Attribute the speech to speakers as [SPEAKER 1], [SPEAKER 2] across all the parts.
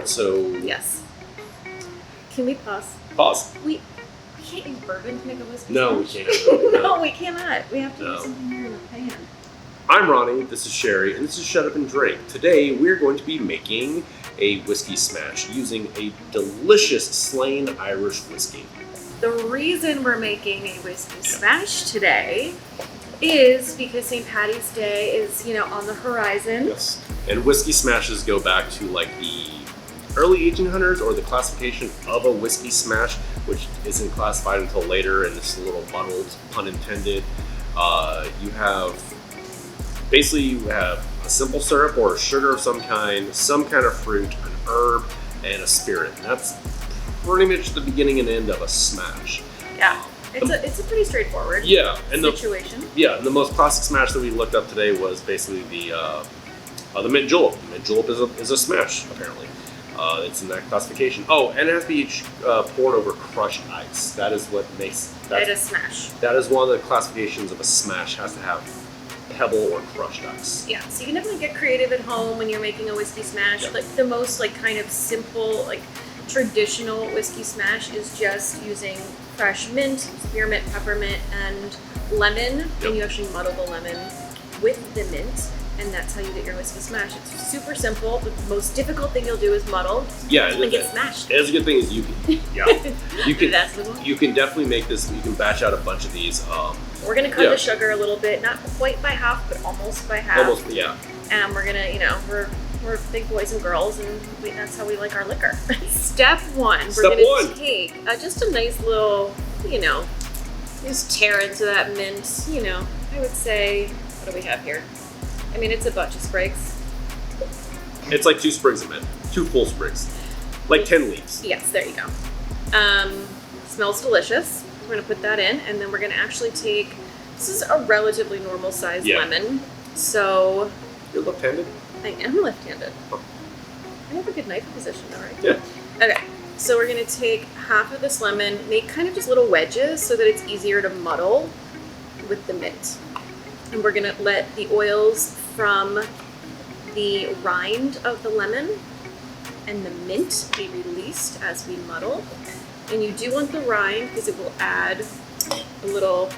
[SPEAKER 1] right, so
[SPEAKER 2] Yes. Can we pause?
[SPEAKER 1] pause.
[SPEAKER 2] We can't use bourbon to make a whiskey
[SPEAKER 1] No, we
[SPEAKER 2] smash.
[SPEAKER 1] can't.
[SPEAKER 2] No, we cannot. We have to
[SPEAKER 1] No.
[SPEAKER 2] use something here in the pan.
[SPEAKER 1] I'm Ronnie, this is Sherry, and this is Shut Up and Drink. Today we're going to be making a whiskey smash using a delicious Slain Irish whiskey.
[SPEAKER 2] The reason we're making a whiskey smash today is because St. Patty's Day is, on the horizon.
[SPEAKER 1] Yes. And whiskey smashes go back to like the early 1800s, or the classification of a whiskey smash, which isn't classified until later, and it's a little muddled, pun intended. You have a simple syrup or a sugar of some kind of fruit, an herb, and a spirit. And that's pretty much the beginning and end of a smash.
[SPEAKER 2] Yeah, it's a pretty straightforward situation.
[SPEAKER 1] And the most classic smash that we looked up today was basically the mint julep. The mint julep is a smash, apparently. It's in that classification. Oh, and it has to be poured over crushed ice. That is what makes
[SPEAKER 2] it a smash.
[SPEAKER 1] That is one of the classifications of a smash. Has to have pebble or crushed ice.
[SPEAKER 2] Yeah, so you can definitely get creative at home when you're making a whiskey smash.
[SPEAKER 1] Yep.
[SPEAKER 2] Like the most kind of simple, traditional whiskey smash is just using fresh mint, spearmint, peppermint, and lemon.
[SPEAKER 1] Yep.
[SPEAKER 2] And you actually muddle the lemon with the mint, and that's how you get your whiskey smash. It's super simple. The most difficult thing you'll do is muddle.
[SPEAKER 1] Yeah,
[SPEAKER 2] and get smashed.
[SPEAKER 1] It's a good thing is you can
[SPEAKER 2] That's the one.
[SPEAKER 1] You can definitely make this. You can batch out a bunch of these.
[SPEAKER 2] We're gonna cut the sugar a little bit, not quite by half, but almost by half.
[SPEAKER 1] Almost, yeah.
[SPEAKER 2] And we're gonna, we're big boys and girls, and that's how we like our liquor. Step one, we're gonna take just a nice little, just tear into that mint. I would say, what do we have here? I mean, it's a bunch of sprigs.
[SPEAKER 1] It's like 2 sprigs of mint, 2 full sprigs, like 10 leaves.
[SPEAKER 2] Yes, there you go. Smells delicious. We're gonna put that in, and then we're gonna actually take. This is a relatively normal sized lemon, so.
[SPEAKER 1] You're left-handed?
[SPEAKER 2] I am left-handed.
[SPEAKER 1] Oh.
[SPEAKER 2] I have a good knife position, though, right?
[SPEAKER 1] Yeah.
[SPEAKER 2] Okay, so we're gonna take half of this lemon, make kind of just little wedges so that it's easier to muddle with the mint. And we're gonna let the oils from the rind of the lemon and the mint be released as we muddle. And you do want the rind because it will add a little,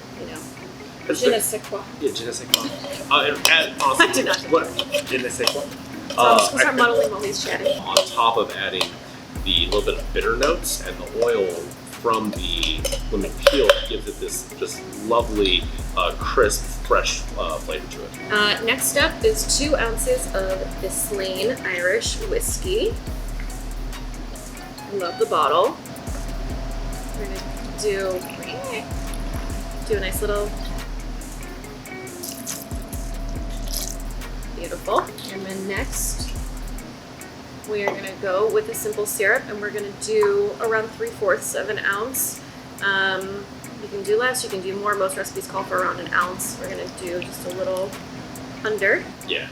[SPEAKER 2] je ne sais quoi.
[SPEAKER 1] Yeah, je ne sais quoi. Honestly,
[SPEAKER 2] I do not know.
[SPEAKER 1] What? Je ne sais quoi.
[SPEAKER 2] So I'm just gonna start muddling while he's chatting.
[SPEAKER 1] On top of adding the little bit of bitter notes and the oil from the lemon peel gives it this just lovely, crisp, fresh flavor to it.
[SPEAKER 2] Next up is 2 ounces of the Slain Irish whiskey. I love the bottle. We're gonna do a nice little, beautiful. And then next, we are gonna go with a simple syrup, and we're gonna do around 3/4 of an ounce. You can do less, you can do more. Most recipes call for around an ounce. We're gonna do just a little under.
[SPEAKER 1] Yeah.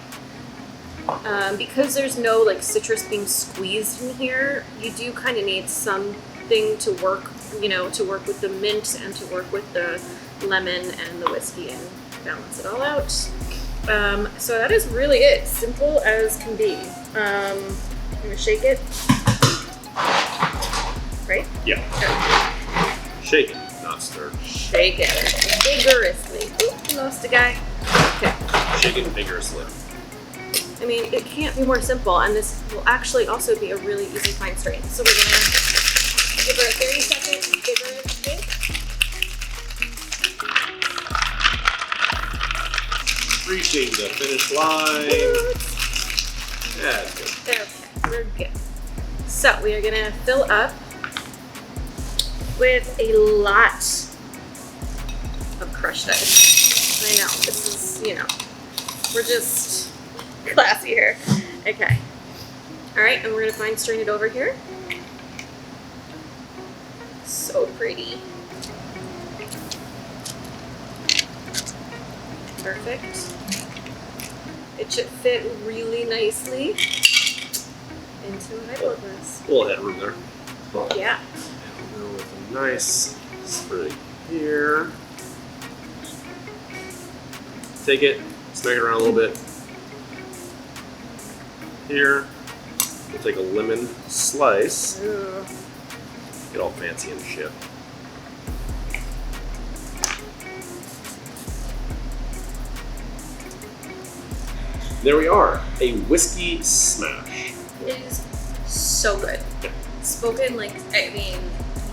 [SPEAKER 2] Because there's no citrus being squeezed in here, you do kind of need something to work, to work with the mint and to work with the lemon and the whiskey and balance it all out. So that is really it, simple as can be. I'm gonna shake it. Right?
[SPEAKER 1] Yeah.
[SPEAKER 2] Okay.
[SPEAKER 1] Shake it, not stir.
[SPEAKER 2] Shake it vigorously. Oop, lost a guy. Okay.
[SPEAKER 1] Shake it vigorously.
[SPEAKER 2] I mean, it can't be more simple, and this will actually also be a really easy fine strain. So we're gonna give her a 30-second vigorous shake.
[SPEAKER 1] Reaching the finish line. Yeah, that's good.
[SPEAKER 2] Okay, we're good. So we are gonna fill up with a lot of crushed ice. I know, this is, we're just classy here. Okay. All right, and we're gonna fine strain it over here. So pretty. Perfect. It should fit really nicely into an eyeball glass.
[SPEAKER 1] We'll head room there.
[SPEAKER 2] Yeah.
[SPEAKER 1] And we'll go with a nice sprig here. Take it, smack it around a little bit. Here. We'll take a lemon slice.
[SPEAKER 2] Ooh.
[SPEAKER 1] Get all fancy and shit. There we are, a whiskey smash.
[SPEAKER 2] It is so good.
[SPEAKER 1] Yeah.
[SPEAKER 2] Spoken like, I mean,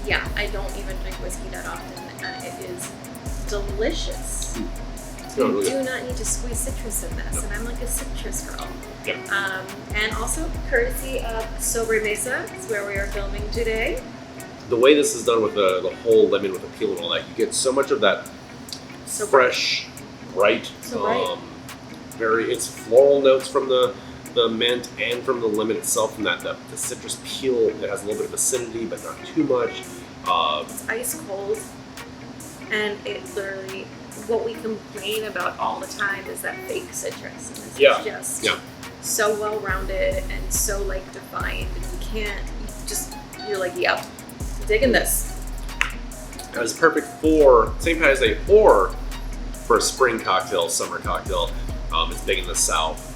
[SPEAKER 2] yeah, I don't even drink whiskey that often, and it is delicious.
[SPEAKER 1] No,
[SPEAKER 2] You
[SPEAKER 1] really
[SPEAKER 2] do
[SPEAKER 1] good.
[SPEAKER 2] not need to squeeze citrus in this,
[SPEAKER 1] No.
[SPEAKER 2] and I'm like a citrus girl.
[SPEAKER 1] Yeah.
[SPEAKER 2] And also, courtesy of Sobre Mesa, is where we are filming today.
[SPEAKER 1] The way this is done with the whole lemon with the peel and all that, you get so much of that
[SPEAKER 2] So
[SPEAKER 1] fresh, bright,
[SPEAKER 2] So bright.
[SPEAKER 1] it's floral notes from the mint and from the lemon itself, and that the citrus peel that has a little bit of acidity but not too much.
[SPEAKER 2] It's ice cold, and it literally, what we complain about all the time is that fake citrus. And this
[SPEAKER 1] Yeah.
[SPEAKER 2] is just
[SPEAKER 1] Yeah.
[SPEAKER 2] so well rounded and so like defined, and you're like, yep, digging this.
[SPEAKER 1] It's perfect for, same kind as or for a spring cocktail, summer cocktail. It's big in the South.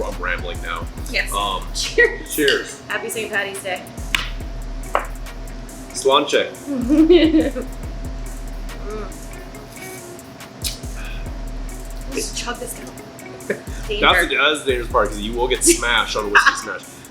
[SPEAKER 1] I'm rambling now.
[SPEAKER 2] Yes. Cheers.
[SPEAKER 1] Cheers.
[SPEAKER 2] Happy St. Patty's Day.
[SPEAKER 1] Slanche.
[SPEAKER 2] Just chug this down.
[SPEAKER 1] That's the dangerous part because you will get smashed on a whiskey smash.